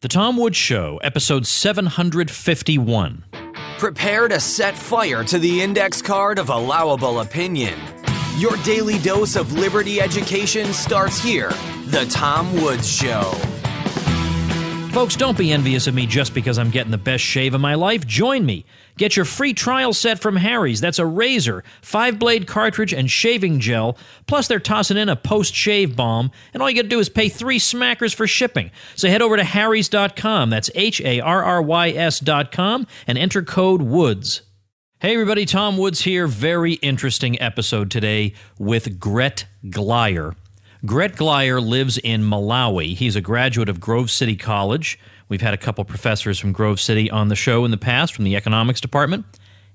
The Tom Woods Show, episode 751. Prepare to set fire to the index card of allowable opinion. Your daily dose of liberty education starts here. The Tom Woods Show. Folks, don't be envious of me just because I'm getting the best shave of my life. Join me. Get your free trial set from Harry's. That's a razor, 5-blade cartridge, and shaving gel. Plus, they're tossing in a post-shave balm. And all you got to do is pay 3 smackers for shipping. So head over to harrys.com. That's HARRYS.com. And enter code WOODS. Hey, everybody. Tom Woods here. Very interesting episode today with Gret Glyer. Gret Glyer lives in Malawi. He's a graduate of Grove City College. We've had a couple professors from Grove City on the show in the past from the economics department.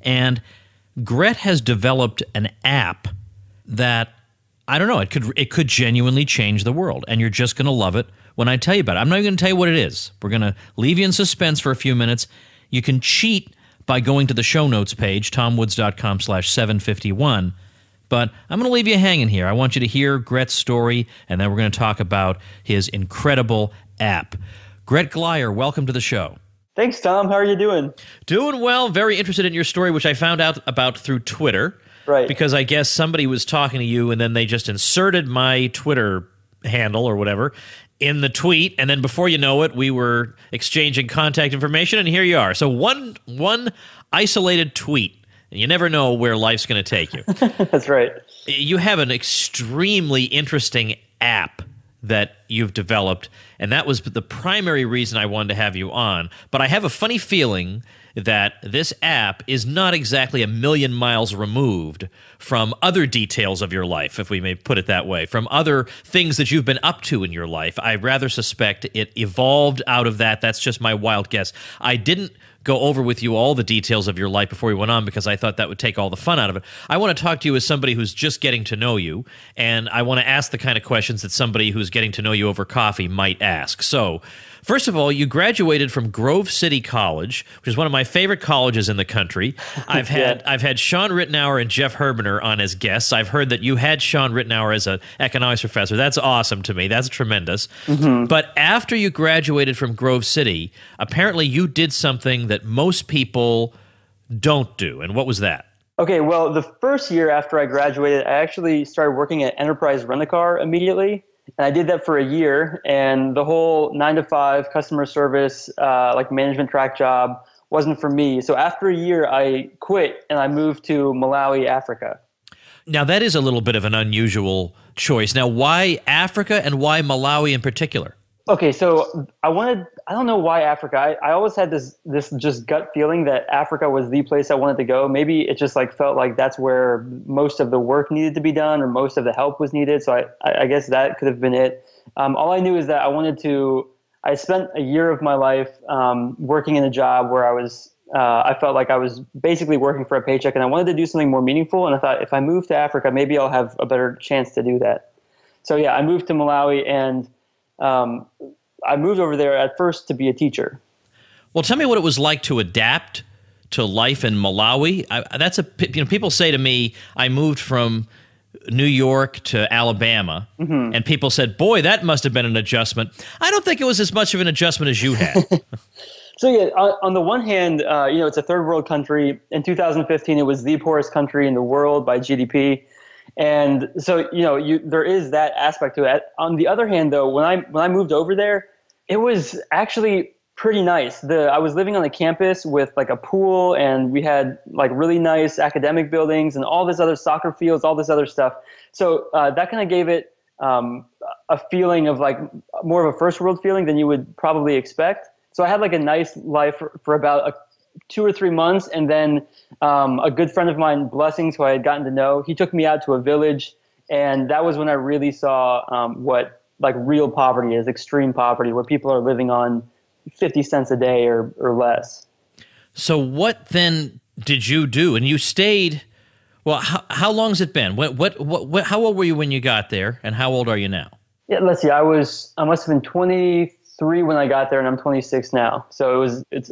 And Gret has developed an app that, I don't know, it could genuinely change the world. And you're just going to love it when I tell you about it. I'm not even going to tell you what it is. We're going to leave you in suspense for a few minutes. You can cheat by going to the show notes page, tomwoods.com/751. But I'm going to leave you hanging here. I want you to hear Gret's story, and then we're going to talk about his incredible app. Gret Glyer, welcome to the show. Thanks, Tom. How are you doing? Doing well. Very interested in your story, which I found out about through Twitter. Right. Because I guess somebody was talking to you, and then they just inserted my Twitter handle or whatever in the tweet, and then before you know it, we were exchanging contact information, and here you are. So one isolated tweet. You never know where life's going to take you. That's right. You have an extremely interesting app that you've developed, and that was the primary reason I wanted to have you on. But I have a funny feeling that this app is not exactly a million miles removed from other details of your life, if we may put it that way, from other things that you've been up to in your life. I rather suspect it evolved out of that. That's just my wild guess. I didn't go over with you all the details of your life before we went on because I thought that would take all the fun out of it. I want to talk to you as somebody who's just getting to know you, and I want to ask the kind of questions that somebody who's getting to know you over coffee might ask. So, first of all, you graduated from Grove City College, which is one of my favorite colleges in the country. I've had Sean Ritenour and Jeff Herbener on as guests. I've heard that you had Sean Ritenour as an economics professor. That's awesome to me. That's tremendous. Mm-hmm. But after you graduated from Grove City, apparently you did something that most people don't do. And what was that? Okay, well, the first year after I graduated, I actually started working at Enterprise Rent-A-Car immediately. And I did that for a year, and the whole 9-to-5 customer service, like management track job wasn't for me. So after a year, I quit and I moved to Malawi, Africa. Now, that is a little bit of an unusual choice. Now, why Africa and why Malawi in particular? Okay, so I don't know why Africa. I always had this just gut feeling that Africa was the place I wanted to go. Maybe it just like felt like that's where most of the work needed to be done or most of the help was needed. So I guess that could have been it. All I knew is that I spent a year of my life working in a job where I felt like I was basically working for a paycheck, and I wanted to do something more meaningful. And I thought if I move to Africa, maybe I'll have a better chance to do that. So yeah, I moved to Malawi, and I moved over there at first to be a teacher. Well, tell me what it was like to adapt to life in Malawi. People say to me, I moved from New York to Alabama, mm-hmm. and people said, boy, that must have been an adjustment. I don't think it was as much of an adjustment as you had. So yeah, on the one hand, it's a third world country. In 2015, it was the poorest country in the world by GDP. And so, there is that aspect to it. On the other hand, though, when I moved over there, it was actually pretty nice. I was living on a campus with like a pool, and we had like really nice academic buildings and all this other soccer fields, all this other stuff. So that kind of gave it a feeling of like more of a first world feeling than you would probably expect. So I had like a nice life for about 2 or 3 months, and then a good friend of mine, Blessings, who I had gotten to know, he took me out to a village, and that was when I really saw what like real poverty is, extreme poverty, where people are living on 50 cents a day or less. So what then did you do? And you stayed. Well, how long has it been? How old were you when you got there, and how old are you now? Yeah, let's see. I must have been 23 when I got there, and I'm 26 now. So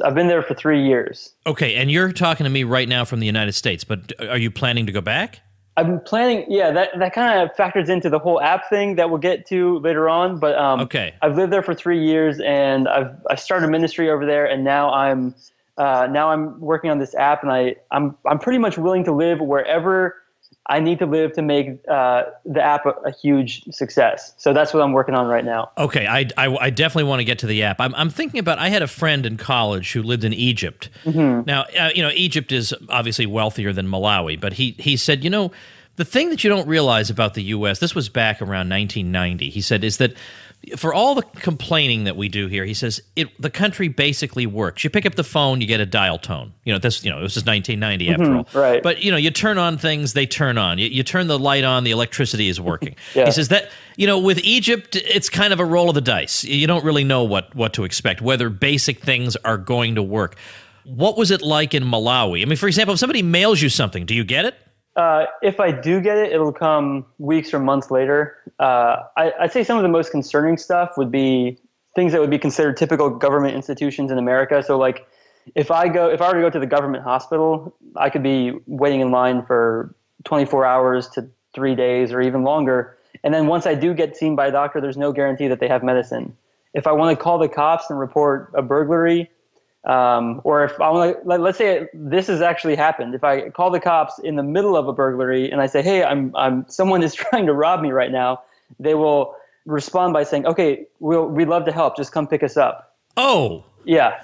I've been there for 3 years. Okay, and you're talking to me right now from the United States, but are you planning to go back? I'm planning. Yeah, that kind of factors into the whole app thing that we'll get to later on. But Okay. I've lived there for 3 years, and I started ministry over there, and now I'm working on this app, and I'm pretty much willing to live wherever I need to live to make the app a huge success. So that's what I'm working on right now. Okay, I definitely want to get to the app. I'm thinking about, I had a friend in college who lived in Egypt. Now, Egypt is obviously wealthier than Malawi, but he said, the thing that you don't realize about the U.S., this was back around 1990, he said, is that for all the complaining that we do here, he says the country basically works. You pick up the phone, you get a dial tone. This is 1990 after all. Right. But you turn on things, they turn on. You turn the light on, the electricity is working. Yeah. He says that with Egypt, it's kind of a roll of the dice. You don't really know what to expect, whether basic things are going to work. What was it like in Malawi? I mean, for example, if somebody mails you something, do you get it? If I do get it, it'll come weeks or months later. I'd say some of the most concerning stuff would be things that would be considered typical government institutions in America. So like if I were to go to the government hospital, I could be waiting in line for 24 hours to 3 days or even longer. And then once I do get seen by a doctor, there's no guarantee that they have medicine. If I want to call the cops and report a burglary, or if I want to, let's say this has actually happened. If I call the cops in the middle of a burglary and I say, "Hey, someone is trying to rob me right now," they will respond by saying, "Okay, we'd love to help. Just come pick us up." Oh, yeah.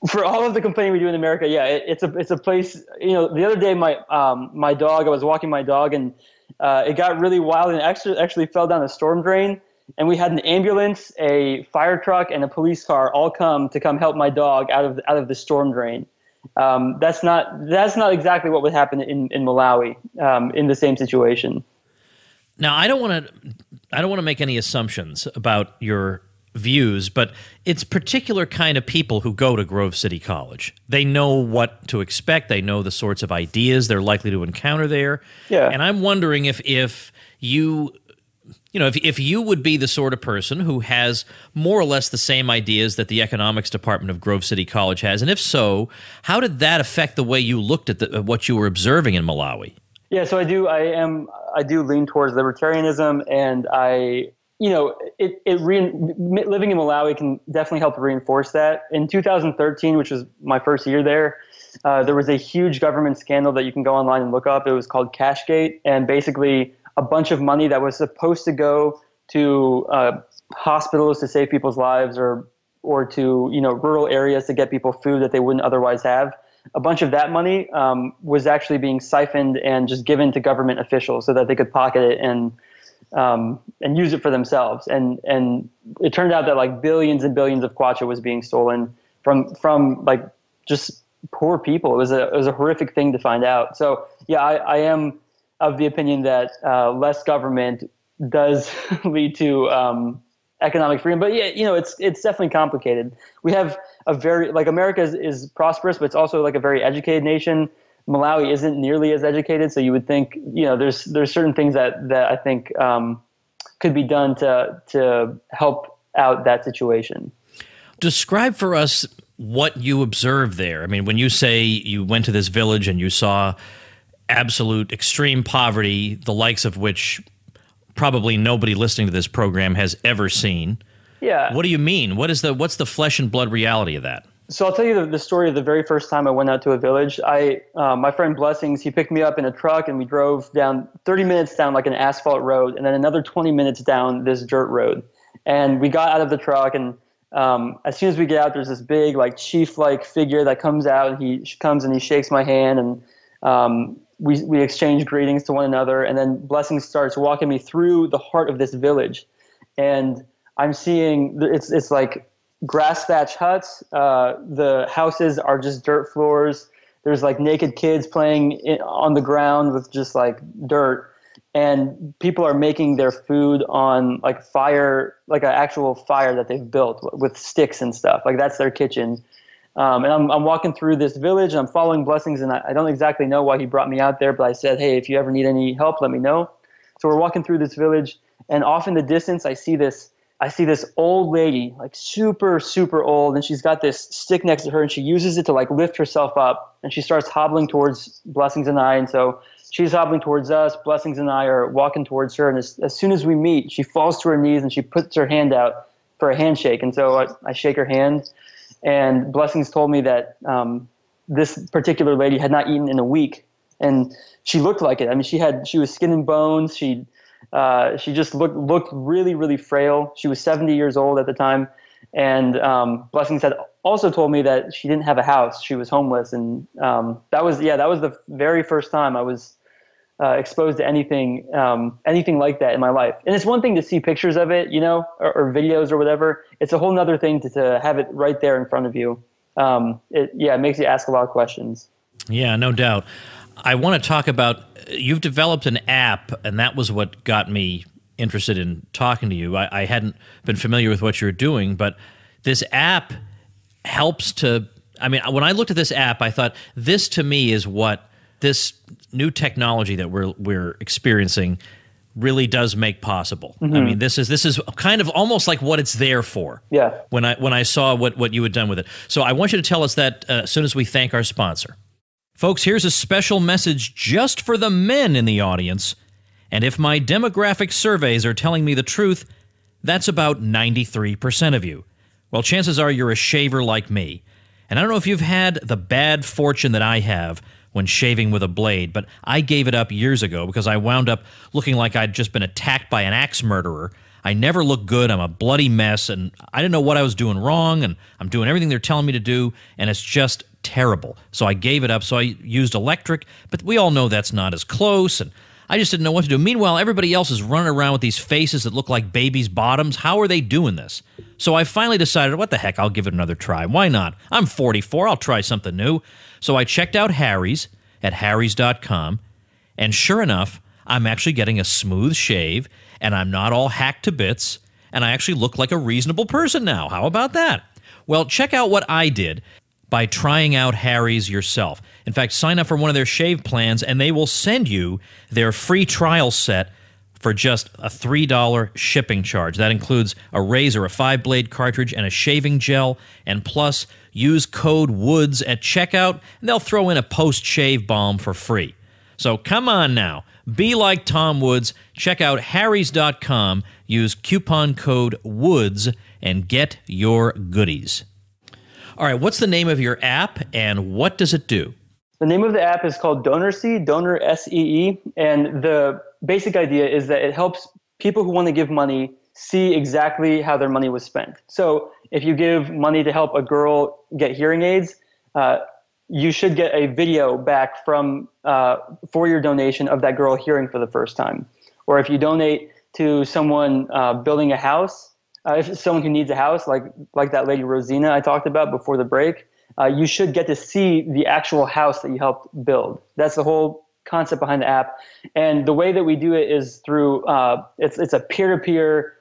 For all of the complaining we do in America, yeah, it's a place. The other day, my dog. I was walking my dog, and it got really wild and actually fell down a storm drain. And we had an ambulance, a fire truck, and a police car all come help my dog out of the storm drain. That's not exactly what would happen in Malawi in the same situation. Now I don't want to make any assumptions about your views, but it's particular kind of people who go to Grove City College. They know what to expect. They know the sorts of ideas they're likely to encounter there. Yeah. And I'm wondering if you. If you would be the sort of person who has more or less the same ideas that the economics department of Grove City College has, and if so, how did that affect the way you looked at what you were observing in Malawi? Yeah, so I do lean towards libertarianism, and living in Malawi can definitely help reinforce that. In 2013, which was my first year there was a huge government scandal that you can go online and look up. It was called Cashgate, and basically a bunch of money that was supposed to go to hospitals to save people's lives or to rural areas to get people food that they wouldn't otherwise have. A bunch of that money was actually being siphoned and just given to government officials so that they could pocket it and use it for themselves. And it turned out that like billions and billions of kwacha was being stolen from like just poor people. It was a horrific thing to find out. So yeah, I am of the opinion that less government does lead to economic freedom. But yeah, it's definitely complicated. We have America is prosperous, but it's also like a very educated nation. Malawi isn't nearly as educated, so you would think there's certain things that I think could be done to help out that situation. Describe for us what you observed there. I mean, when you say you went to this village and you saw absolute extreme poverty, the likes of which probably nobody listening to this program has ever seen. Yeah. What do you mean? What's the flesh and blood reality of that? So I'll tell you the story of the very first time I went out to a village. My friend Blessings, he picked me up in a truck and we drove down 30 minutes down like an asphalt road and then another 20 minutes down this dirt road. And we got out of the truck and as soon as we get out, there's this big like chief-like figure that comes out and he comes and he shakes my hand and we exchange greetings to one another, and then Blessings starts walking me through the heart of this village, and I'm seeing it's like grass thatch huts. The houses are just dirt floors. There's like naked kids playing on the ground with just like dirt, and people are making their food on like fire, like an actual fire that they've built with sticks and stuff. Like that's their kitchen. And I'm walking through this village and I'm following Blessings, and I don't exactly know why he brought me out there, but I said, hey, if you ever need any help, let me know. So we're walking through this village, and off in the distance, I see this old lady, like super, super old, and she's got this stick next to her, and she uses it to like lift herself up, and she starts hobbling towards Blessings and I, and so she's hobbling towards us. Blessings and I are walking towards her. And as soon as we meet, she falls to her knees and she puts her hand out for a handshake. And so I shake her hand. And Blessings told me that this particular lady had not eaten in a week. And she looked like it. I mean, she was skin and bones. She just looked really, really frail. She was 70 years old at the time. And Blessings had also told me that she didn't have a house. She was homeless. And that was the very first time I was exposed to anything like that in my life. And it's one thing to see pictures of it, or videos or whatever. It's a whole nother thing to have it right there in front of you. It makes you ask a lot of questions. Yeah, no doubt. I want to talk about, you've developed an app, and that was what got me interested in talking to you. I hadn't been familiar with what you're doing, but this app helps to, when I looked at this app, I thought this to me is what this new technology that we're experiencing really does make possible. Mm-hmm. This is kind of almost like what it's there for. Yeah. When I saw what you had done with it. So I want you to tell us that as soon as we thank our sponsor. Folks, here's a special message just for the men in the audience. And if my demographic surveys are telling me the truth, that's about 93% of you. Well, chances are you're a shaver like me. And I don't know if you've had the bad fortune that I have when shaving with a blade, but I gave it up years ago because I wound up looking like I'd just been attacked by an axe murderer. I never look good. I'm a bloody mess, and I didn't know what I was doing wrong, and I'm doing everything they're telling me to do, and it's just terrible. So I gave it up, so I used electric, but we all know that's not as close, and I just didn't know what to do. Meanwhile, everybody else is running around with these faces that look like babies' bottoms. How are they doing this? So I finally decided, what the heck, I'll give it another try. Why not? I'm 44. I'll try something new. So I checked out Harry's at harrys.com, and sure enough, I'm actually getting a smooth shave, and I'm not all hacked to bits, and I actually look like a reasonable person now. How about that? Well, check out what I did by trying out Harry's yourself. In fact, sign up for one of their shave plans, and they will send you their free trial set for just a $3 shipping charge. That includes a razor, a 5-blade cartridge, and a shaving gel. And plus, use code WOODS at checkout, and they'll throw in a post-shave balm for free. So come on now. Be like Tom Woods. Check out harrys.com. Use coupon code WOODS and get your goodies. All right, what's the name of your app, and what does it do? The name of the app is called DonorSee, Donor SEE, and the basic idea is that it helps people who want to give money see exactly how their money was spent. So if you give money to help a girl get hearing aids, you should get a video back from for your donation of that girl hearing for the first time. Or if you donate to someone building a house, if someone who needs a house, like that lady Rosina I talked about before the break, you should get to see the actual house that you helped build. That's the whole concept behind the app. And the way that we do it is through it's a peer-to-peer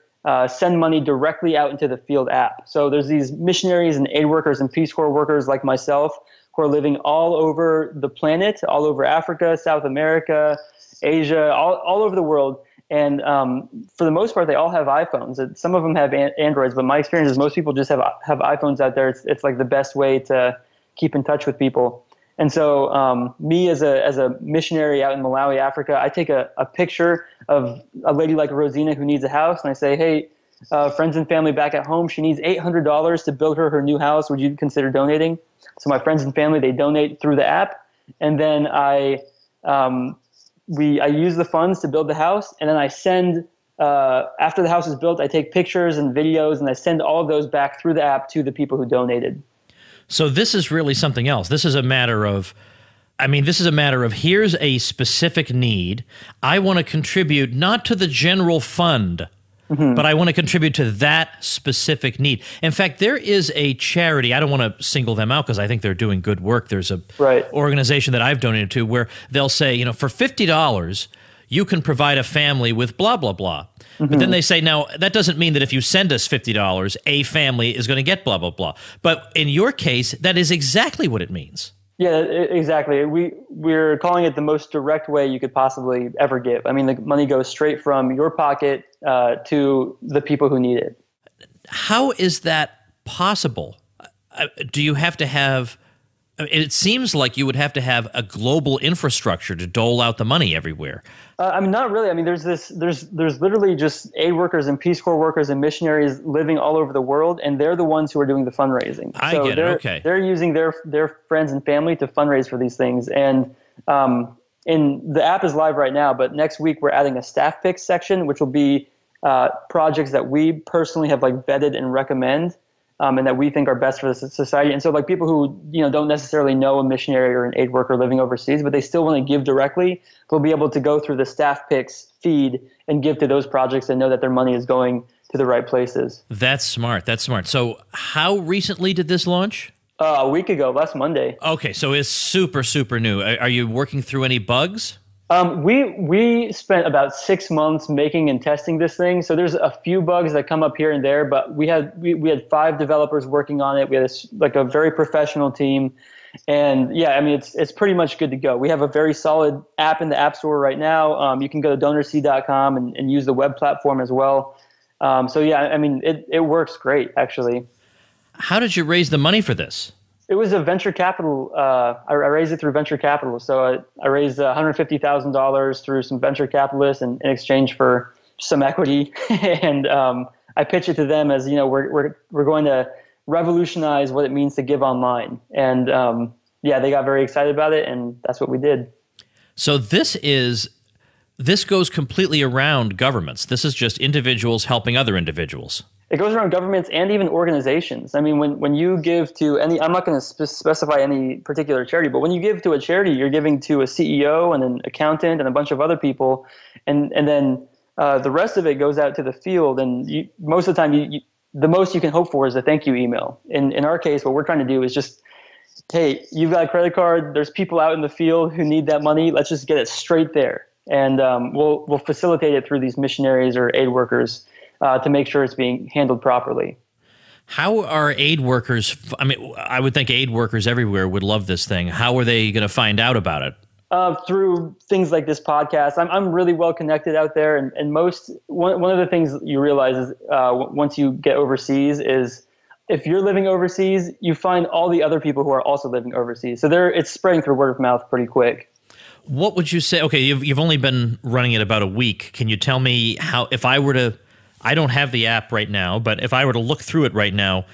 send money directly out into the field app. So there's these missionaries and aid workers and Peace Corps workers like myself who are living all over the planet, all over Africa, South America, Asia, all over the world. And for the most part, they all have iPhones. Some of them have Androids, but my experience is most people just have iPhones out there. It's like the best way to keep in touch with people. And so me as a missionary out in Malawi, Africa, I take a picture of a lady like Rosina who needs a house, and I say, hey, friends and family back at home, she needs $800 to build her new house. Would you consider donating? So my friends and family, they donate through the app, and then I use the funds to build the house, and then I send, after the house is built, I take pictures and videos, and I send all of those back through the app to the people who donated. So this is really something else. This is a matter of, here's a specific need. I want to contribute not to the general fund, but I want to contribute to that specific need. In fact, there is a charity, I don't want to single them out because I think they're doing good work. There's a organization that I've donated to where they'll say, for $50, you can provide a family with blah, blah, blah. But then they say, now, that doesn't mean that if you send us $50, a family is going to get blah, blah, blah. But in your case, that is exactly what it means. Yeah, exactly. We're calling it the most direct way you could possibly ever give. I mean, the money goes straight from your pocket to the people who need it. How is that possible? Do you have to have It seems like you would have to have a global infrastructure to dole out the money everywhere. I mean, not really. I mean, there's literally just aid workers and Peace Corps workers and missionaries living all over the world, and they're the ones who are doing the fundraising. I get it. Okay. They're using their friends and family to fundraise for these things, and the app is live right now. But next week we're adding a staff picks section, which will be projects that we personally have like vetted and recommend. And that we think are best for the society. And so like people who, don't necessarily know a missionary or an aid worker living overseas, but they still want to give directly, they'll be able to go through the staff picks feed and give to those projects and know that their money is going to the right places. That's smart. So how recently did this launch? A week ago, last Monday. Okay, so it's super, super new. Are you working through any bugs? We spent about 6 months making and testing this thing. So there's a few bugs that come up here and there, but we had 5 developers working on it. We had a very professional team, and yeah, I mean it's pretty much good to go. We have a very solid app in the App Store right now. You can go to DonorSee.com and use the web platform as well. So yeah, I mean it works great actually. How did you raise the money for this? It was a venture capital. I raised it through venture capital. So I raised $150,000 through some venture capitalists in exchange for some equity. And I pitched it to them as, we're going to revolutionize what it means to give online. And they got very excited about it, and that's what we did. So this goes completely around governments. This is just individuals helping other individuals. It goes around governments and even organizations. I mean, when you give to I'm not going to specify any particular charity, but when you give to a charity, you're giving to a CEO and an accountant and a bunch of other people, and then the rest of it goes out to the field. And most of the time, the most you can hope for is a thank you email. In our case, what we're trying to do is just, hey, you've got a credit card. There's people out in the field who need that money. Let's just get it straight there, and we'll facilitate it through these missionaries or aid workers. To make sure it's being handled properly. How are aid workers? I mean, I would think aid workers everywhere would love this thing. How are they going to find out about it? Through things like this podcast. I'm really well connected out there, and one of the things you realize is once you get overseas is if you're living overseas, you find all the other people who are also living overseas. So it's spreading through word of mouth pretty quick. What would you say? Okay, you've only been running it about a week. Can you tell me how? If I were to I don't have the app right now, but if I were to look through it right now,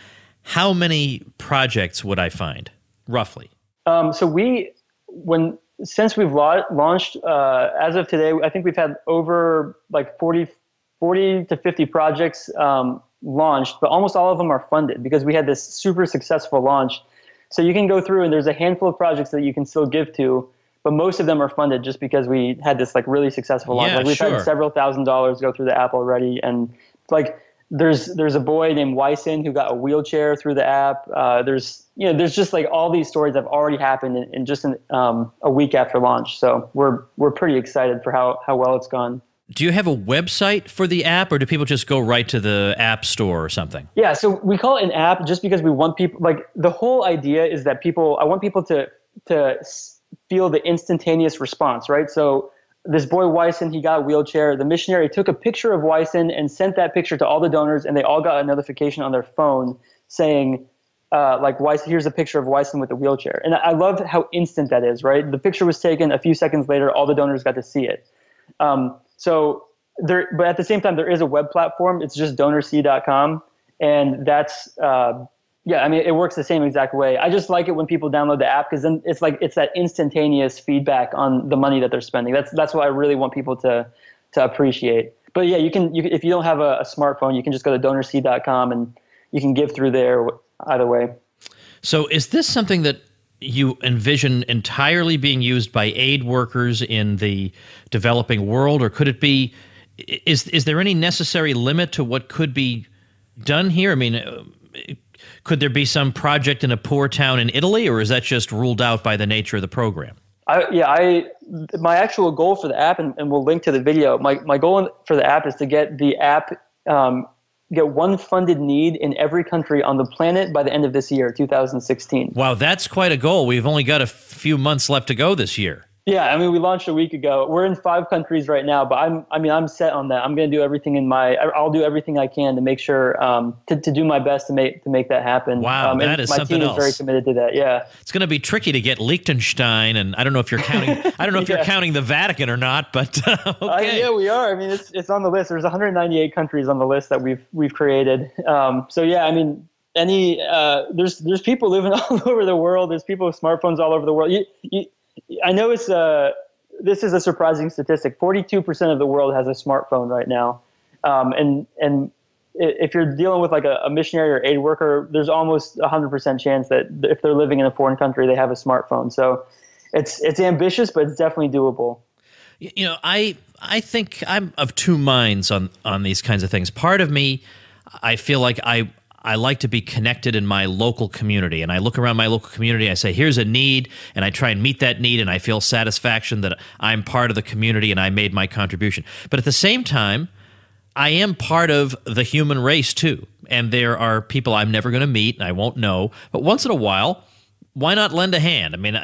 how many projects would I find, roughly? Since we've launched, as of today, I think we've had over like 40 to 50 projects launched, but almost all of them are funded because we had this super successful launch. So you can go through and there's a handful of projects that you can still give to, but most of them are funded just because we had this like really successful launch. Yeah, like we've had several $1,000s go through the app already, and like there's a boy named Wyson who got a wheelchair through the app. There's just like all these stories that have already happened in just a week after launch. So we're pretty excited for how well it's gone. Do you have a website for the app, or do people just go right to the app store or something? Yeah, so we call it an app just because we want people, like the whole idea is that I want people to feel the instantaneous response, right? So this boy Wyson, he got a wheelchair. The missionary took a picture of Wyson and sent that picture to all the donors, and they all got a notification on their phone saying, like, Wyson, here's a picture of Wyson with the wheelchair. And I love how instant that is, right? The picture was taken a few seconds later, all the donors got to see it. But at the same time, there is a web platform. It's just DonorSee.com, and that's it works the same exact way. I just like it when people download the app because then it's that instantaneous feedback on the money that they're spending. That's what I really want people to appreciate. But yeah, you can if you don't have a smartphone, you can just go to DonorSee.com and you can give through there either way. So is this something that you envision entirely being used by aid workers in the developing world, or could it be? Is there any necessary limit to what could be done here? I mean, could there be some project in a poor town in Italy, or is that just ruled out by the nature of the program? My actual goal for the app, and we'll link to the video. My goal for the app is to get the app, get one funded need in every country on the planet by the end of this year, 2016. Wow, that's quite a goal. We've only got a few months left to go this year. Yeah, I mean, we launched a week ago. We're in 5 countries right now, but I'm set on that. I'm going to do everything I'll do everything I can to make sure, to do my best to make that happen. Wow, that is my something team is very else. committed to that. Yeah. It's going to be tricky to get Liechtenstein, and I don't know if you're counting. I don't know if you're Yeah. counting the Vatican or not, but okay. Yeah, we are. I mean, it's on the list. There's 198 countries on the list that we've created. So yeah, I mean, there's people living all over the world. There's people with smartphones all over the world. I know this is a surprising statistic. 42% of the world has a smartphone right now, and if you're dealing with like a missionary or aid worker, there's almost 100% chance that if they're living in a foreign country, they have a smartphone. So it's ambitious, but it's definitely doable. You know, I think I'm of two minds on these kinds of things. Part of me, I feel like I like to be connected in my local community, and I look around my local community. I say, here's a need, and I try and meet that need, and I feel satisfaction that I'm part of the community and I made my contribution. But at the same time, I am part of the human race too, and there are people I'm never going to meet and I won't know. But once in a while, why not lend a hand? I mean,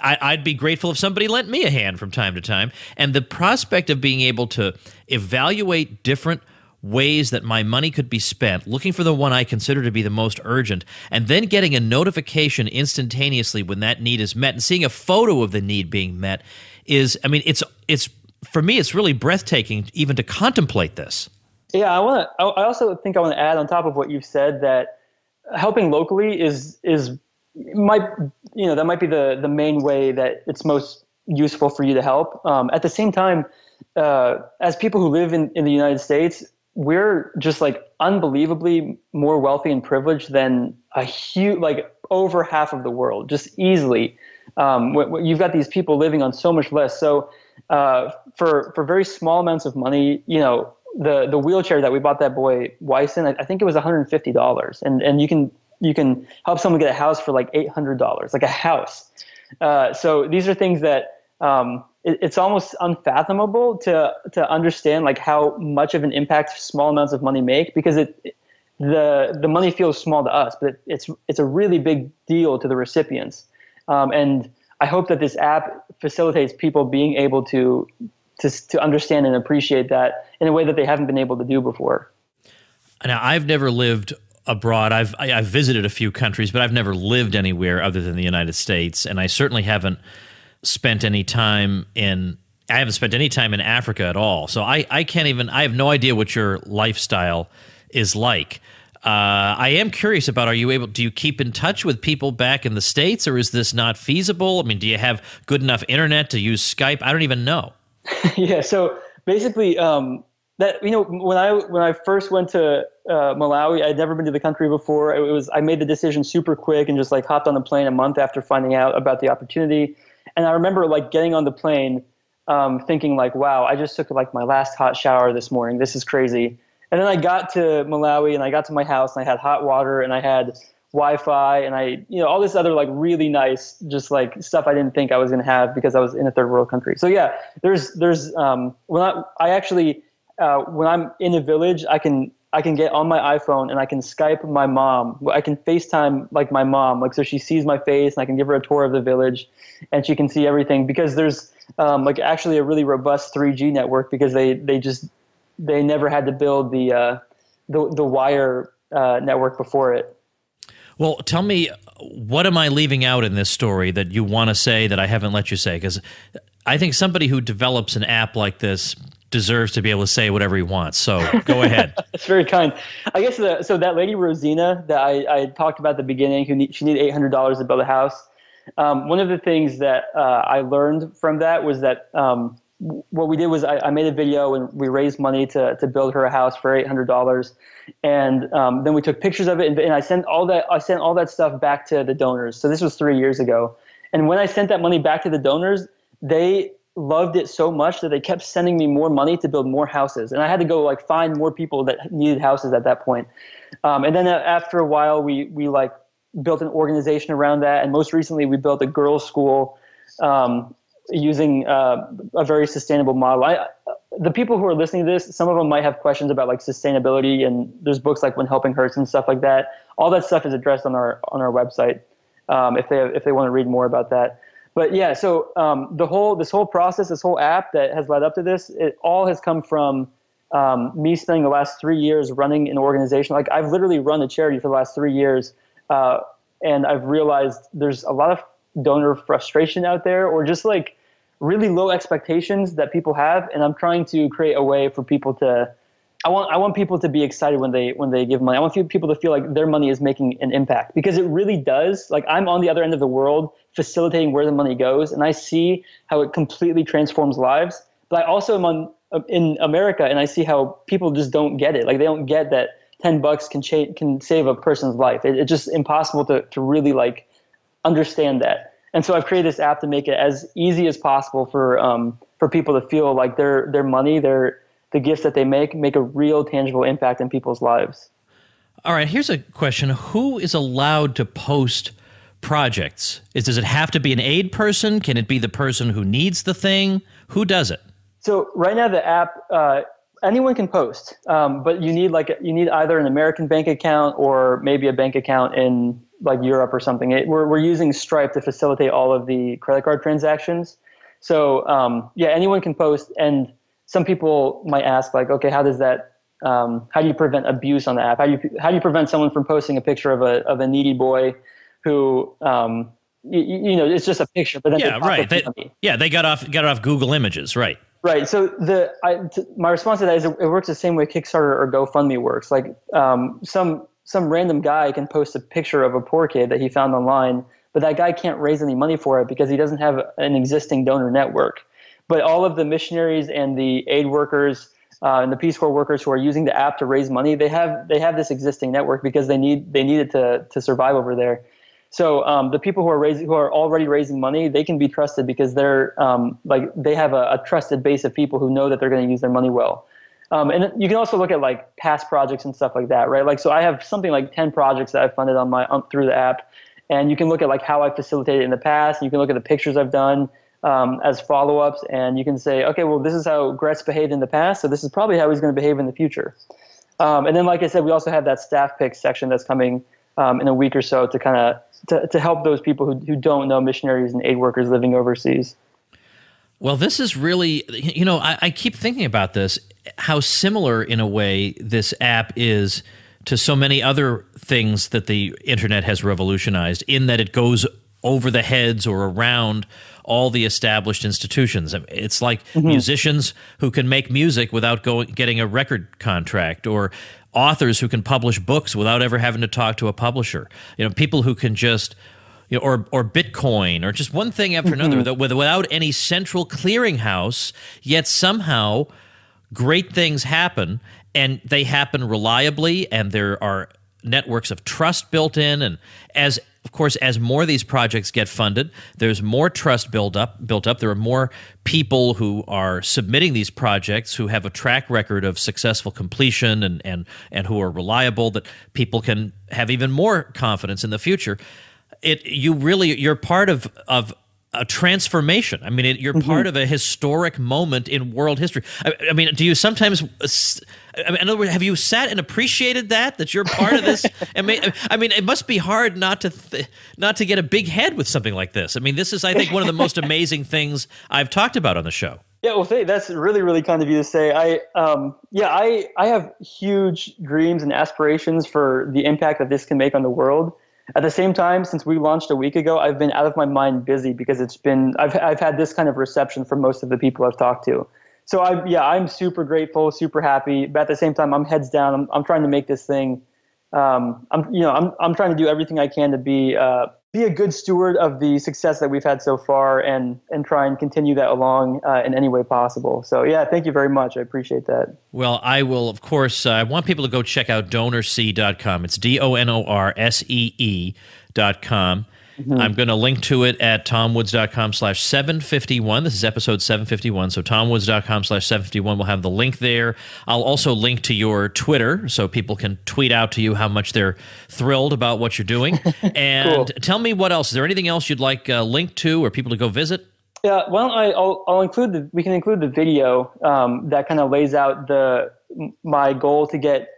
I'd be grateful if somebody lent me a hand from time to time. And the prospect of being able to evaluate different ways that my money could be spent, looking for the one I consider to be the most urgent, and then getting a notification instantaneously when that need is met and seeing a photo of the need being met is, I mean, it's for me, it's really breathtaking even to contemplate this. Yeah, I also think I want to add on top of what you've said that helping locally that might be the main way that it's most useful for you to help. At the same time, as people who live in the United States, we're just like unbelievably more wealthy and privileged than over half of the world, just easily. You've got these people living on so much less. So for very small amounts of money, the wheelchair that we bought that boy Wyson, I think it was $150, and you can help someone get a house for like $800, like a house. So these are things that it's almost unfathomable to understand like how much of an impact small amounts of money make, because the money feels small to us, but it's a really big deal to the recipients. And I hope that this app facilitates people being able to understand and appreciate that in a way that they haven't been able to do before. Now, I've never lived abroad. I've visited a few countries, but I've never lived anywhere other than the United States, and I certainly haven't spent any time in Africa at all. So I have no idea what your lifestyle is like. I am curious about, do you keep in touch with people back in the States, or is this not feasible? I mean, do you have good enough internet to use Skype? I don't even know. Yeah. So basically, when I first went to Malawi, I'd never been to the country before. I made the decision super quick and just like hopped on the plane a month after finding out about the opportunity. And I remember like getting on the plane, thinking like, wow, I just took like my last hot shower this morning. This is crazy. And then I got to Malawi and I got to my house and I had hot water and I had Wi-Fi and all this other like really nice, just like stuff I didn't think I was going to have because I was in a third world country. So yeah, when I'm in a village, I can get on my iPhone and I can Skype my mom. I can FaceTime like my mom, like so she sees my face and I can give her a tour of the village and she can see everything, because there's like actually a really robust 3G network, because they never had to build the wire network before it. Well, tell me, what am I leaving out in this story that you want to say that I haven't let you say? Because I think somebody who develops an app like this deserves to be able to say whatever he wants. So go ahead. That's very kind. I guess so that lady Rosina that I talked about at the beginning, she needed $800 to build a house. One of the things that I learned from that was that what we did was I made a video and we raised money to build her a house for $800, and then we took pictures of it and I sent all that stuff back to the donors. So this was 3 years ago, and when I sent that money back to the donors, they loved it so much that they kept sending me more money to build more houses, and I had to go like find more people that needed houses at that point. And then after a while, we like built an organization around that, and most recently we built a girls' school. Using a very sustainable model. The people who are listening to this, some of them might have questions about like sustainability, and there's books like When Helping Hurts and stuff like that. All that stuff is addressed on our website if they want to read more about that. But yeah, so this whole process, this whole app that has led up to this, it all has come from me spending the last 3 years running an organization. Like I've literally run a charity for the last 3 years, and I've realized there's a lot of donor frustration out there, or just like really low expectations that people have, and I'm trying to create a way for people to. I want people to be excited when they give money. I want people to feel like their money is making an impact, because it really does. Like I'm on the other end of the world facilitating where the money goes, and I see how it completely transforms lives. But I also am in America, and I see how people just don't get it. Like they don't get that $10 can save a person's life. It's just impossible to really like understand that. And so I've created this app to make it as easy as possible for people to feel like their money, the gifts that they make a real tangible impact in people's lives. All right, here's a question. Who is allowed to post projects? Does it have to be an aid person? Can it be the person who needs the thing? Who does it? So right now the app, anyone can post, but you need either an American bank account or maybe a bank account in like Europe or something. We're using Stripe to facilitate all of the credit card transactions. So yeah, anyone can post. And some people might ask, like, okay, how do you prevent abuse on the app? How do you prevent someone from posting a picture of a needy boy who, it's just a picture, but then they got off Google Images, right? Right. So my response to that is it works the same way Kickstarter or GoFundMe works. Like some random guy can post a picture of a poor kid that he found online, but that guy can't raise any money for it because he doesn't have an existing donor network. But all of the missionaries and the aid workers and the Peace Corps workers who are using the app to raise money, they have this existing network because they need it to survive over there. So the people who are already raising money, they can be trusted because they're they have a trusted base of people who know that they're going to use their money well. And you can also look at like past projects and stuff like that, right? Like so, I have something like 10 projects that I've funded through the app, and you can look at like how I facilitated in the past, and you can look at the pictures I've done. As follow-ups, and you can say, okay, well, this is how Gretz behaved in the past, so this is probably how he's going to behave in the future. And then, like I said, we also have that staff picks section that's coming in a week or so to kind of to help those people who don't know missionaries and aid workers living overseas. Well, this is really, I keep thinking about this, how similar in a way this app is to so many other things that the internet has revolutionized, in that it goes over the heads or around all the established institutions. It's like musicians who can make music without getting a record contract, or authors who can publish books without ever having to talk to a publisher. People who can just, or Bitcoin, or just one thing after another, that without any central clearinghouse, yet somehow great things happen, and they happen reliably, and there are networks of trust built in. And of course, as more of these projects get funded, there's more trust built up. There are more people who are submitting these projects who have a track record of successful completion and who are reliable, that people can have even more confidence in the future. You're part of a transformation. I mean, you're part of a historic moment in world history. I mean, do you sometimes? In other words, have you sat and appreciated that you're part of this? I mean, it must be hard not to get a big head with something like this. I mean, this is, I think, one of the most amazing things I've talked about on the show. Yeah, well, that's really, really kind of you to say. I have huge dreams and aspirations for the impact that this can make on the world. At the same time, since we launched a week ago, I've been out of my mind busy because I've had this kind of reception from most of the people I've talked to. So I'm super grateful, super happy, but at the same time, I'm heads down. I'm trying to make this thing. I'm trying to do everything I can to be a good steward of the success that we've had so far, and try and continue that along in any way possible. So yeah, thank you very much. I appreciate that. Well, I will, of course, I want people to go check out DonorSee.com. It's DONORSEE.com. I'm going to link to it at tomwoods.com/751. This is episode 751. So tomwoods.com/751 will have the link there. I'll also link to your Twitter so people can tweet out to you how much they're thrilled about what you're doing. And cool. Tell me what else. Is there anything else you'd like linked to or people to go visit? Yeah, well, I'll include we can include the video that kind of lays out my goal to get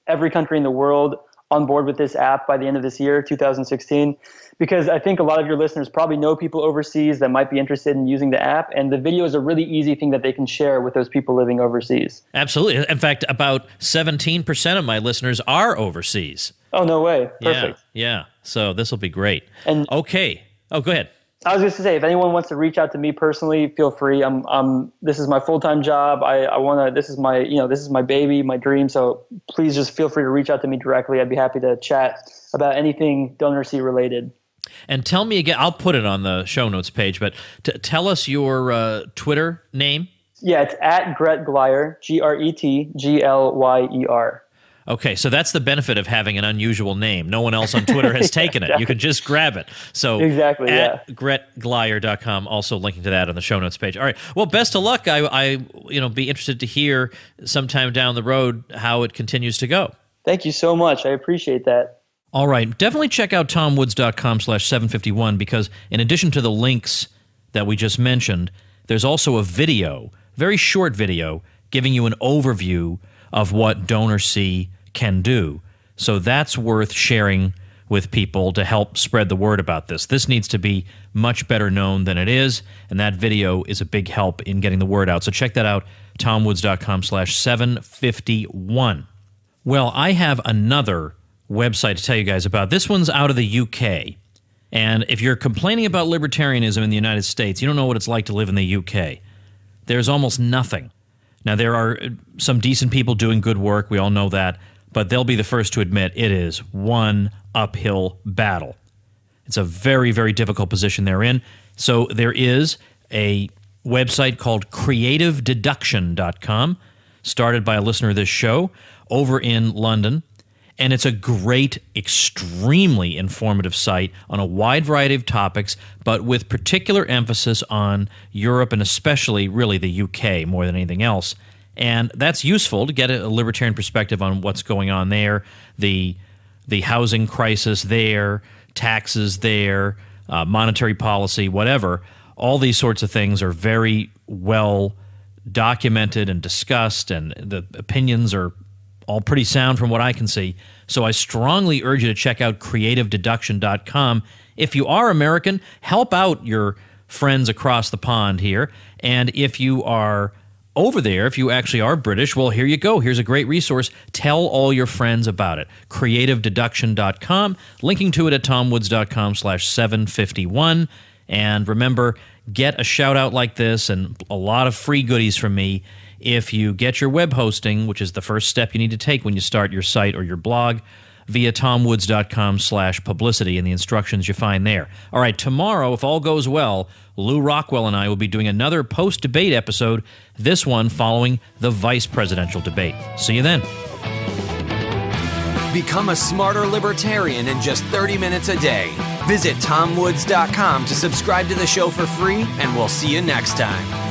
every country in the world on board with this app by the end of this year, 2016, because I think a lot of your listeners probably know people overseas that might be interested in using the app, and the video is a really easy thing that they can share with those people living overseas. Absolutely. In fact, about 17% of my listeners are overseas. Oh, no way. Perfect. Yeah. So this will be great. And okay. Oh, go ahead. I was just to say, if anyone wants to reach out to me personally, feel free. This is my full-time job. This is my baby, my dream. So please just feel free to reach out to me directly. I'd be happy to chat about anything DonorSee related. And tell me again, I'll put it on the show notes page, but tell us your Twitter name. Yeah, it's at Gret Glyer, GretGlyer. Okay, so that's the benefit of having an unusual name. No one else on Twitter has taken it. You can just grab it. So exactly, at GretGlyer.com, also linking to that on the show notes page. All right. Well, best of luck. I be interested to hear sometime down the road how it continues to go. Thank you so much. I appreciate that. All right. Definitely check out TomWoods.com/751 because in addition to the links that we just mentioned, there's also a video, very short video, giving you an overview of what DonorSee can do. So that's worth sharing with people to help spread the word about this. This needs to be much better known than it is, and that video is a big help in getting the word out. So check that out, TomWoods.com/751. Well, I have another website to tell you guys about. This one's out of the UK. And if you're complaining about libertarianism in the United States, you don't know what it's like to live in the UK. There's almost nothing. Now, there are some decent people doing good work. We all know that. But they'll be the first to admit it is one uphill battle. It's a very, very difficult position they're in. So there is a website called creativededuction.com, started by a listener of this show over in London. And it's a great, extremely informative site on a wide variety of topics, but with particular emphasis on Europe and especially, really, the UK more than anything else. And that's useful to get a libertarian perspective on what's going on there, the housing crisis there, taxes there, monetary policy, whatever. All these sorts of things are very well documented and discussed, and the opinions are all pretty sound from what I can see. So I strongly urge you to check out creativededuction.com. If you are American, help out your friends across the pond here. And if you are over there, if you actually are British, well, here you go. Here's a great resource. Tell all your friends about it. creativededuction.com, linking to it at tomwoods.com/751. And remember, get a shout out like this and a lot of free goodies from me if you get your web hosting, which is the first step you need to take when you start your site or your blog, via tomwoods.com/publicity and the instructions you find there. All right, tomorrow, if all goes well, Lou Rockwell and I will be doing another post-debate episode, this one following the vice presidential debate. See you then. Become a smarter libertarian in just 30 minutes a day. Visit tomwoods.com to subscribe to the show for free, and we'll see you next time.